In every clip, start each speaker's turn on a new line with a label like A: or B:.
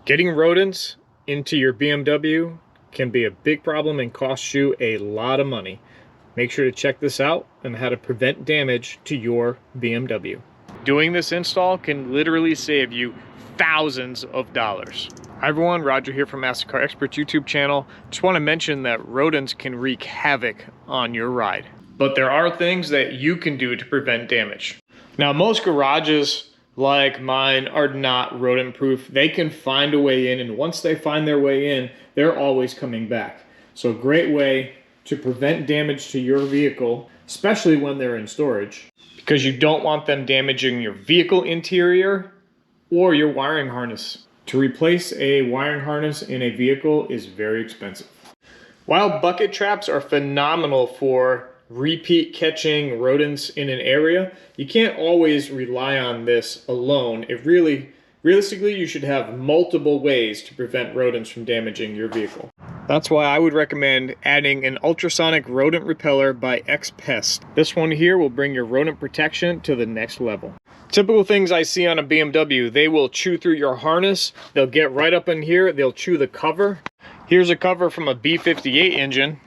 A: Getting rodents into your BMW can be a big problem and cost you a lot of money. Make sure to check this out on how to prevent damage to your BMW. Doing this install can literally save you thousands of dollars. Hi everyone, Roger here from Master Car Experts YouTube channel. Just want to mention that rodents can wreak havoc on your ride. But there are things that you can do to prevent damage. Now most garages like mine are not rodent proof. They can find a way in, and once they find their way in, they're always coming back. So a great way to prevent damage to your vehicle, especially when they're in storage, because you don't want them damaging your vehicle interior or your wiring harness. To replace a wiring harness in a vehicle is very expensive. While bucket traps are phenomenal for repeat catching rodents in an area, you can't always rely on this alone. Realistically, you should have multiple ways to prevent rodents from damaging your vehicle. That's why I would recommend adding an Ultrasonic Rodent Repeller by X Pest. This one here will bring your rodent protection to the next level. Typical things I see on a BMW, they will chew through your harness, they'll get right up in here, they'll chew the cover. Here's a cover from a B58 engine.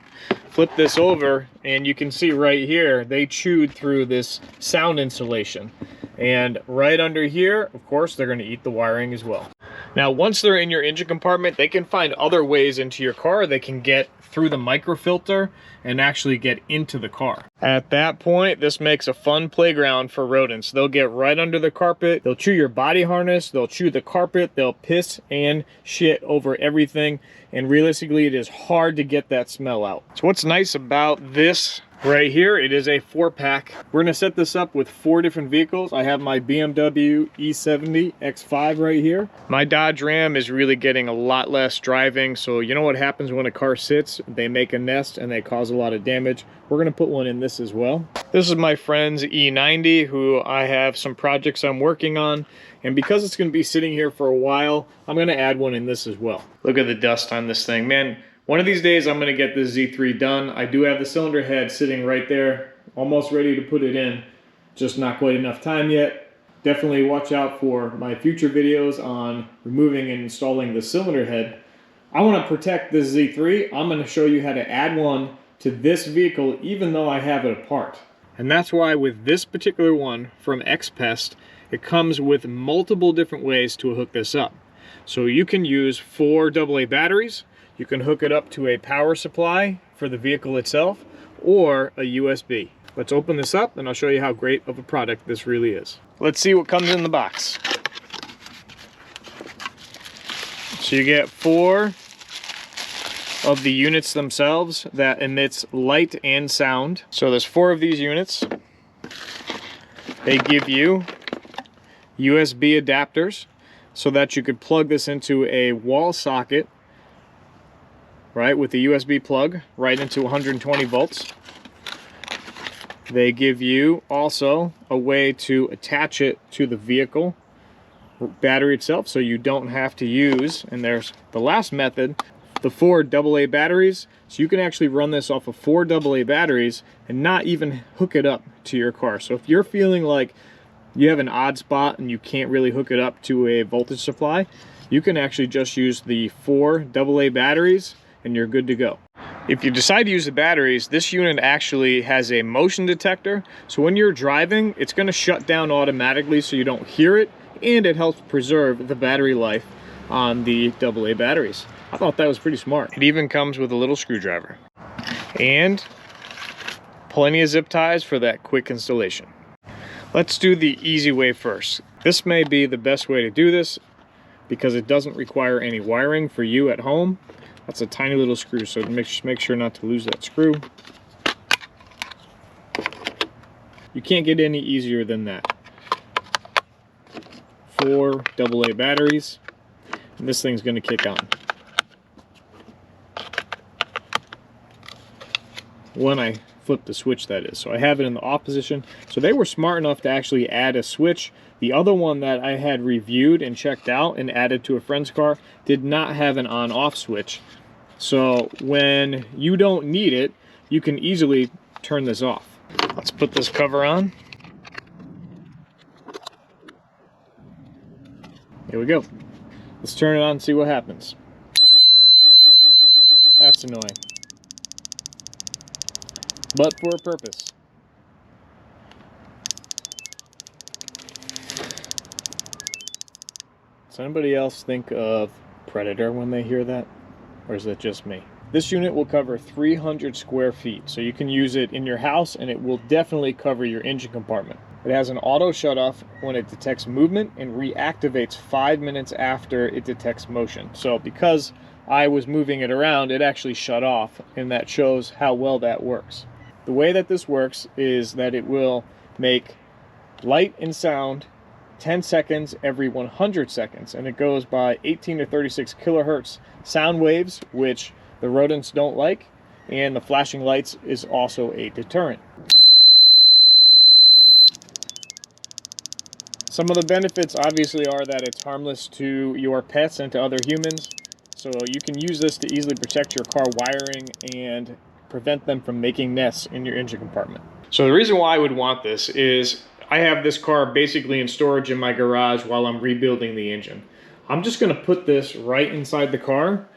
A: Flip this over and you can see right here, they chewed through this sound insulation. And right under here, of course, they're gonna eat the wiring as well. Now, once they're in your engine compartment, they can find other ways into your car. They can get through the microfilter and actually get into the car. At that point, this makes a fun playground for rodents. They'll get right under the carpet, they'll chew your body harness, they'll chew the carpet, they'll piss and shit over everything. And realistically, it is hard to get that smell out. So what's nice about this right here, it is a 4-pack. We're gonna set this up with 4 different vehicles. I have my BMW E70 X5 right here. My Dodge Ram is really getting a lot less driving, so you know what happens when a car sits? They make a nest and they cause a lot of damage. We're gonna put one in this as well. This is my friend's E90, who I have some projects I'm working on, and because it's gonna be sitting here for a while, I'm gonna add one in this as well. Look at the dust on this thing, man. One of these days I'm gonna get this Z3 done. I do have the cylinder head sitting right there, almost ready to put it in, just not quite enough time yet. Definitely watch out for my future videos on removing and installing the cylinder head. I wanna protect this Z3. I'm gonna show you how to add one to this vehicle even though I have it apart. And that's why with this particular one from X Pest, it comes with multiple different ways to hook this up. So you can use 4 AA batteries. You can hook it up to a power supply for the vehicle itself or a USB. Let's open this up and I'll show you how great of a product this really is. Let's see what comes in the box. So you get 4 of the units themselves that emits light and sound. So there's 4 of these units. They give you USB adapters so that you could plug this into a wall socket, right, with the USB plug right into 120 volts. They give you also a way to attach it to the vehicle battery itself, so you don't have to use, and there's the last method, the 4 AA batteries. So you can actually run this off of 4 AA batteries and not even hook it up to your car. So if you're feeling like you have an odd spot and you can't really hook it up to a voltage supply, you can actually just use the 4 AA batteries and you're good to go. If you decide to use the batteries, this unit actually has a motion detector. So when you're driving, it's gonna shut down automatically so you don't hear it, and it helps preserve the battery life on the AA batteries. I thought that was pretty smart. It even comes with a little screwdriver. And plenty of zip ties for that quick installation. Let's do the easy way first. This may be the best way to do this because it doesn't require any wiring for you at home. That's a tiny little screw, so make sure not to lose that screw. You can't get any easier than that. 4 AA batteries, and this thing's gonna kick on. When I flip the switch, that is. So I have it in the off position. So they were smart enough to actually add a switch. The other one that I had reviewed and checked out and added to a friend's car did not have an on-off switch. So when you don't need it, you can easily turn this off. Let's put this cover on. Here we go. Let's turn it on and see what happens. That's annoying. But for a purpose. Does anybody else think of Predator when they hear that? Or is it just me? This unit will cover 300 square feet, so you can use it in your house and it will definitely cover your engine compartment. It has an auto shut-off when it detects movement and reactivates 5 minutes after it detects motion. So because I was moving it around, it actually shut off, and that shows how well that works. The way that this works is that it will make light and sound 10 seconds every 100 seconds, and it goes by 18 to 36 kilohertz sound waves, which the rodents don't like, and the flashing lights is also a deterrent. Some of the benefits obviously are that it's harmless to your pets and to other humans, so you can use this to easily protect your car wiring and prevent them from making nests in your engine compartment. So the reason why I would want this is I have this car basically in storage in my garage while I'm rebuilding the engine. I'm just going to put this right inside the car,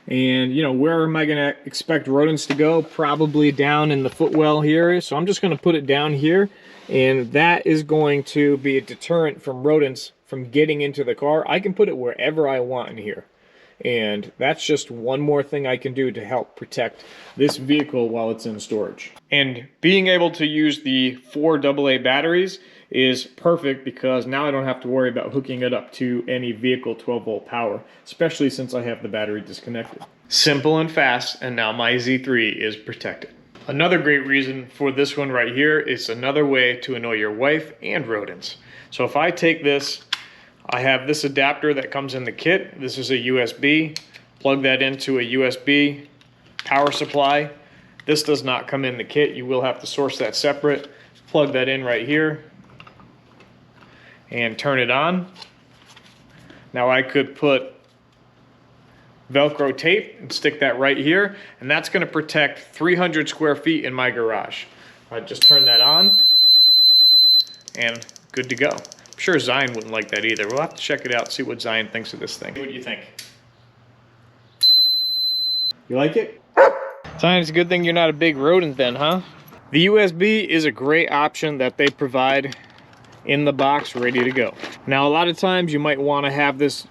A: and you know, where am I going to expect rodents to go? Probably down in the footwell here, so I'm just going to put it down here, and that is going to be a deterrent from rodents from getting into the car. I can put it wherever I want in here, and that's just one more thing I can do to help protect this vehicle while it's in storage. And being able to use the 4 AA batteries is perfect because now I don't have to worry about hooking it up to any vehicle 12-volt power, especially since I have the battery disconnected. Simple and fast, and now my Z3 is protected. Another great reason for this one right here is another way to annoy your wife and rodents. So if I take this, I have this adapter that comes in the kit. This is a USB. Plug that into a USB power supply. This does not come in the kit. You will have to source that separate. Plug that in right here and turn it on. Now I could put Velcro tape and stick that right here, and that's going to protect 300 square feet in my garage. I just turn that on and good to go. I'm sure Zion wouldn't like that either. We'll have to check it out, see what Zion thinks of this thing. What do you think? You like it? Zion, it's a good thing you're not a big rodent then, huh? The USB is a great option that they provide in the box ready to go. Now a lot of times you might want to have this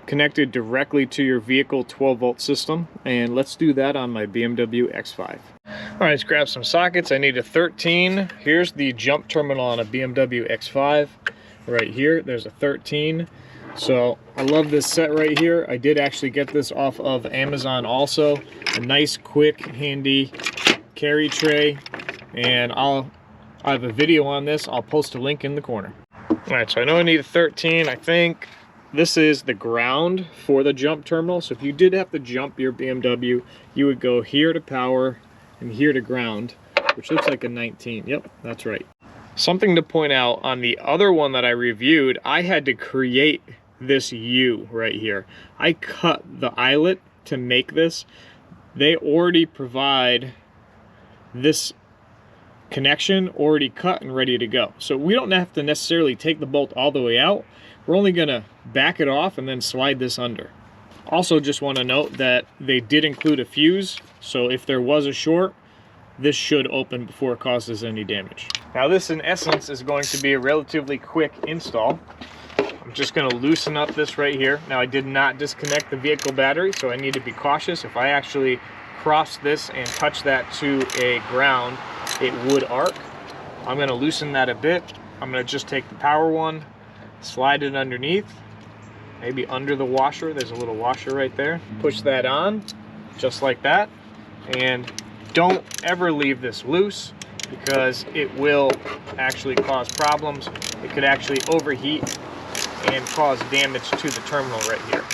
A: connected directly to your vehicle 12-volt system, and let's do that on my BMW X5. All right, let's grab some sockets. I need a 13. Here's the jump terminal on a BMW X5. Right here, there's a 13. So I love this set right here. I did actually get this off of Amazon also. A nice, quick, handy carry tray, and I have a video on this. I'll post a link in the corner. All right, so I know I need a 13. I think this is the ground for the jump terminal. So if you did have to jump your BMW, you would go here to power and here to ground, which looks like a 19. Yep, that's right. Something to point out, on the other one that I reviewed, I had to create this U right here. I cut the eyelet to make this. They already provide this connection already cut and ready to go. So we don't have to necessarily take the bolt all the way out. We're only gonna back it off and then slide this under. Also just want to note that they did include a fuse, so if there was a short, this should open before it causes any damage. Now this in essence is going to be a relatively quick install. I'm just going to loosen up this right here. Now I did not disconnect the vehicle battery, so I need to be cautious. If I actually cross this and touch that to a ground, it would arc. I'm going to loosen that a bit. I'm going to just take the power one, slide it underneath, maybe under the washer. There's a little washer right there. Push that on, just like that. And don't ever leave this loose because it will actually cause problems. It could actually overheat and cause damage to the terminal right here.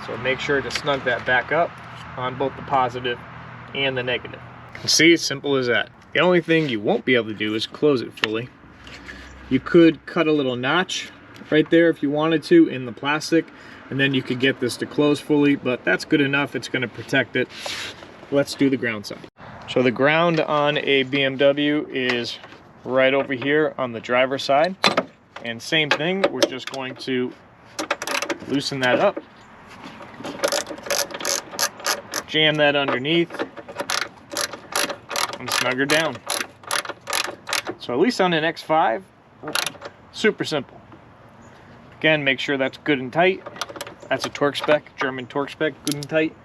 A: So make sure to snug that back up on both the positive and the negative. See, it's simple as that. The only thing you won't be able to do is close it fully. You could cut a little notch right there if you wanted to in the plastic, and then you could get this to close fully, but that's good enough. It's going to protect it. Let's do the ground side. So the ground on a BMW is right over here on the driver's side. And same thing, we're just going to Loosen that up. Jam that underneath. And snug her down. So at least on an X5, super simple. Again, make sure that's good and tight. That's a torque spec, German torque spec, good and tight.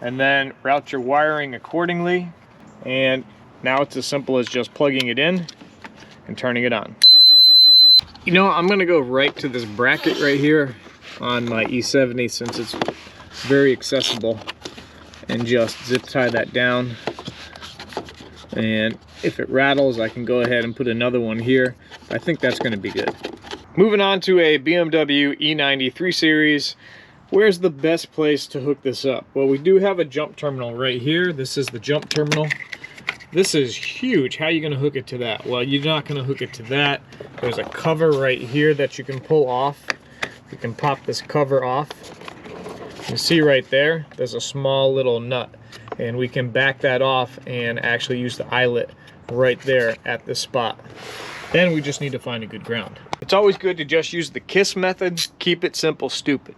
A: And then route your wiring accordingly. And now it's as simple as just plugging it in and turning it on. You know, I'm gonna go right to this bracket right here on my E70 since it's very accessible, and just zip tie that down. And if it rattles, I can go ahead and put another one here. I think that's gonna be good. Moving on to a BMW E90 3 Series. Where's the best place to hook this up? Well, we do have a jump terminal right here. This is the jump terminal. This is huge. How are you gonna hook it to that? Well, you're not gonna hook it to that. There's a cover right here that you can pull off. You can pop this cover off. You see right there, there's a small little nut. And we can back that off and actually use the eyelet right there at this spot. Then we just need to find a good ground. It's always good to just use the KISS method. Keep it simple, stupid.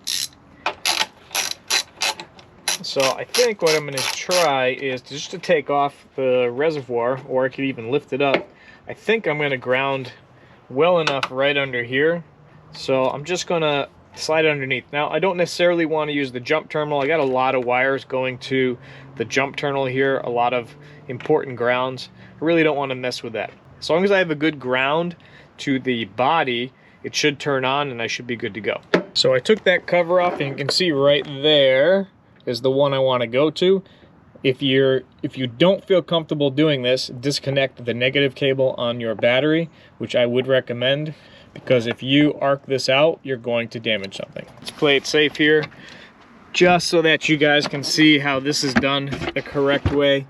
A: So I think what I'm going to try is just to take off the reservoir, or I could even lift it up. I think I'm going to ground well enough right under here. So I'm just going to slide underneath. Now, I don't necessarily want to use the jump terminal. I got a lot of wires going to the jump terminal here, a lot of important grounds. I really don't want to mess with that. As long as I have a good ground to the body, it should turn on and I should be good to go. So I took that cover off, and you can see right there is the one I want to go to. If you don't feel comfortable doing this, disconnect the negative cable on your battery, which I would recommend, because if you arc this out, you're going to damage something. Let's play it safe here, just so that you guys can see how this is done the correct way.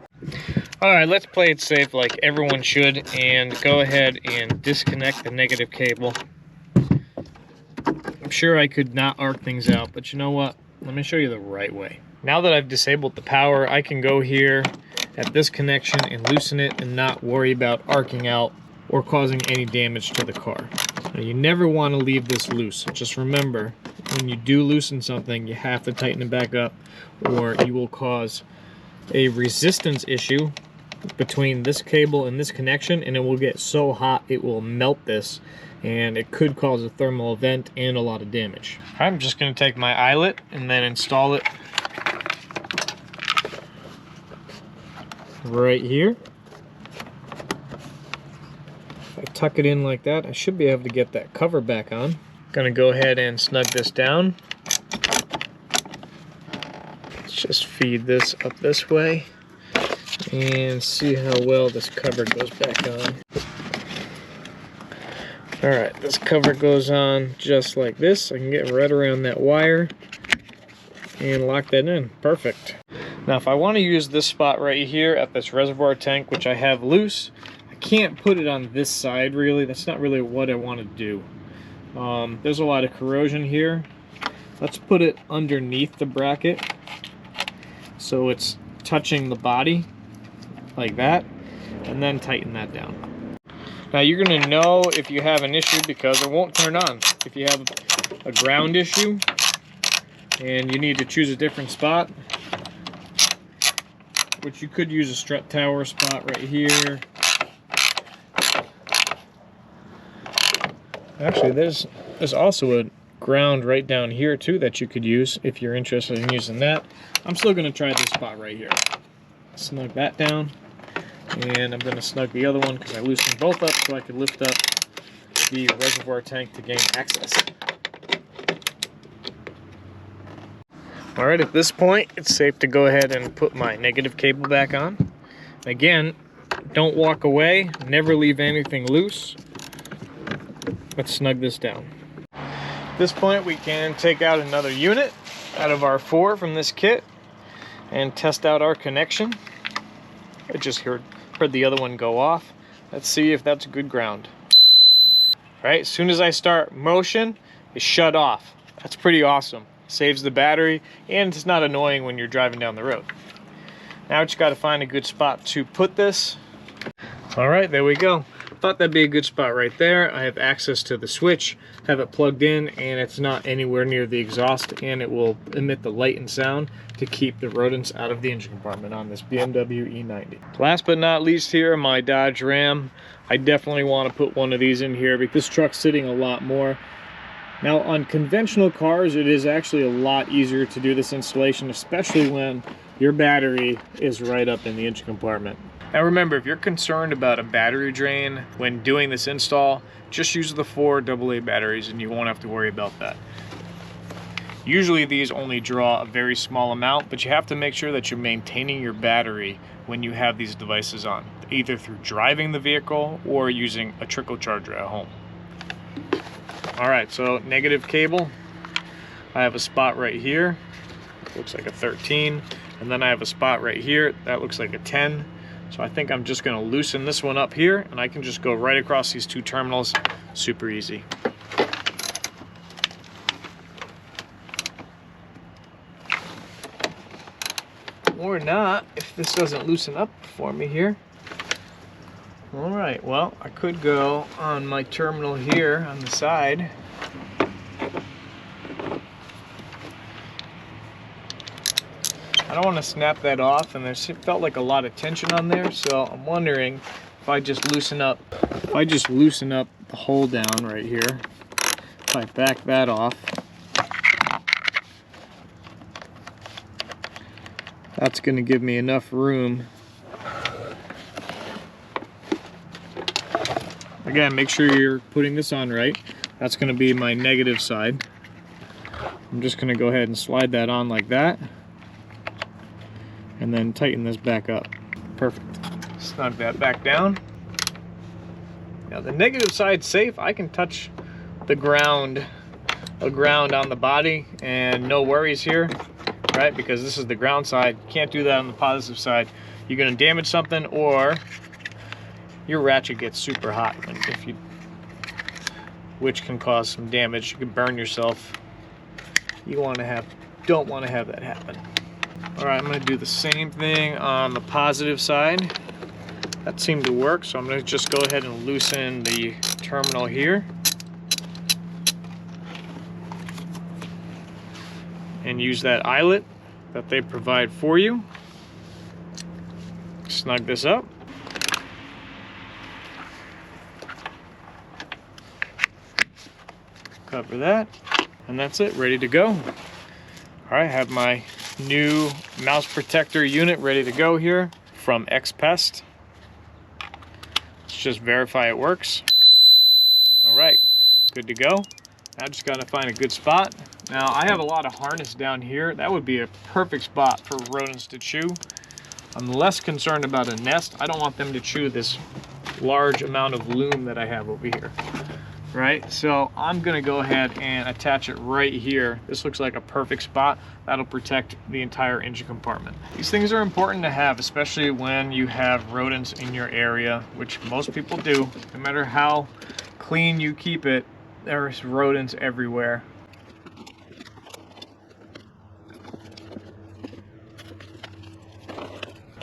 A: All right, let's play it safe like everyone should, and go ahead and disconnect the negative cable. I'm sure I could not arc things out, but you know what? Let me show you the right way. Now that I've disabled the power, I can go here at this connection and loosen it and not worry about arcing out or causing any damage to the car. Now, you never want to leave this loose. Just remember, when you do loosen something, you have to tighten it back up, or you will cause a resistance issue between this cable and this connection, and it will get so hot it will melt this, and it could cause a thermal event and a lot of damage. I'm just going to take my eyelet and then install it right here. If I tuck it in like that, I should be able to get that cover back on. Gonna go ahead and snug this down. Let's just feed this up this way and see how well this cover goes back on. Alright, this cover goes on just like this. I can get right around that wire and lock that in. Perfect. Now if I want to use this spot right here at this reservoir tank, which I have loose, I can't put it on this side really. That's not really what I want to do. There's a lot of corrosion here. Let's put it underneath the bracket so it's touching the body like that, and then tighten that down. Now you're going to know if you have an issue because it won't turn on. If you have a ground issue and you need to choose a different spot, which you could use a strut tower spot right here. Actually, there's also a ground right down here too that you could use if you're interested in using that. I'm still going to try this spot right here. Snug that down, and I'm going to snug the other one because I loosened both up so I could lift up the reservoir tank to gain access. Alright, at this point it's safe to go ahead and put my negative cable back on. Again, don't walk away, never leave anything loose. Let's snug this down. At this point we can take out another unit out of our 4 from this kit and test out our connection. I just heard the other one go off. Let's see if that's good ground. Alright, as soon as I start motion, it shut off. That's pretty awesome. Saves the battery, and it's not annoying when you're driving down the road. Now we just got to find a good spot to put this. Alright, there we go. thought that'd be a good spot right there. I have access to the switch, have it plugged in, and it's not anywhere near the exhaust, and it will emit the light and sound to keep the rodents out of the engine compartment on this BMW E90. Last but not least here, my Dodge Ram. I definitely want to put one of these in here because this truck's sitting a lot more. Now on conventional cars, it is actually a lot easier to do this installation, especially when your battery is right up in the engine compartment. Now remember, if you're concerned about a battery drain when doing this install, just use the 4 AA batteries and you won't have to worry about that. Usually these only draw a very small amount, but you have to make sure that you're maintaining your battery when you have these devices on, either through driving the vehicle or using a trickle charger at home. All right, so negative cable. I have a spot right here, looks like a 13, and then I have a spot right here, that looks like a 10. So I think I'm just gonna loosen this one up here, and I can just go right across these 2 terminals, super easy. Or not, if this doesn't loosen up for me here. All right, well, I could go on my terminal here on the side. I don't want to snap that off, and there felt like a lot of tension on there, so I'm wondering if I just loosen up the hole down right here, if I back that off, that's going to give me enough room. Again, make sure you're putting this on right. That's going to be my negative side. I'm just going to go ahead and slide that on like that, and then tighten this back up. Perfect. Snug that back down. Now the negative side's safe. I can touch the ground on the body and no worries here, right? Because this is the ground side. You can't do that on the positive side. You're gonna damage something, or your ratchet gets super hot, which can cause some damage. You can burn yourself. Don't want to have that happen. All right, I'm going to do the same thing on the positive side. That seemed to work, so I'm going to just go ahead and loosen the terminal here. And use that eyelet that they provide for you. Snug this up. Cover that, and that's it, ready to go. All right, I have my new mouse protector unit ready to go here from X Pest. Let's just verify it works. All right, good to go. I just gotta find a good spot. Now I have a lot of harness down here. That would be a perfect spot for rodents to chew. I'm less concerned about a nest. I don't want them to chew this large amount of loom that I have over here. Right, so I'm gonna go ahead and attach it right here. This looks like a perfect spot. That'll protect the entire engine compartment. These things are important to have, especially when you have rodents in your area, which most people do. No matter how clean you keep it, there's rodents everywhere.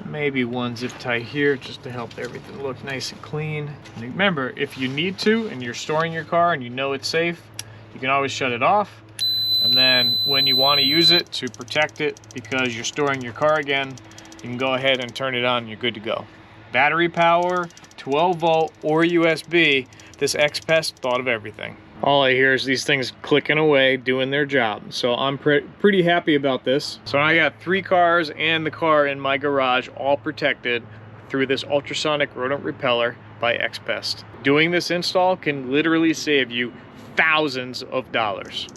A: Maybe one zip tie here just to help everything look nice and clean. And remember, if you need to and you're storing your car and you know it's safe, you can always shut it off. And then when you want to use it to protect it because you're storing your car again, you can go ahead and turn it on and you're good to go. Battery power, 12 volt or USB, this X Pest thought of everything. All I hear is these things clicking away, doing their job. So I'm pretty happy about this. So I got 3 cars and the car in my garage all protected through this Ultrasonic Rodent Repeller by X Pest. Doing this install can literally save you thousands of dollars.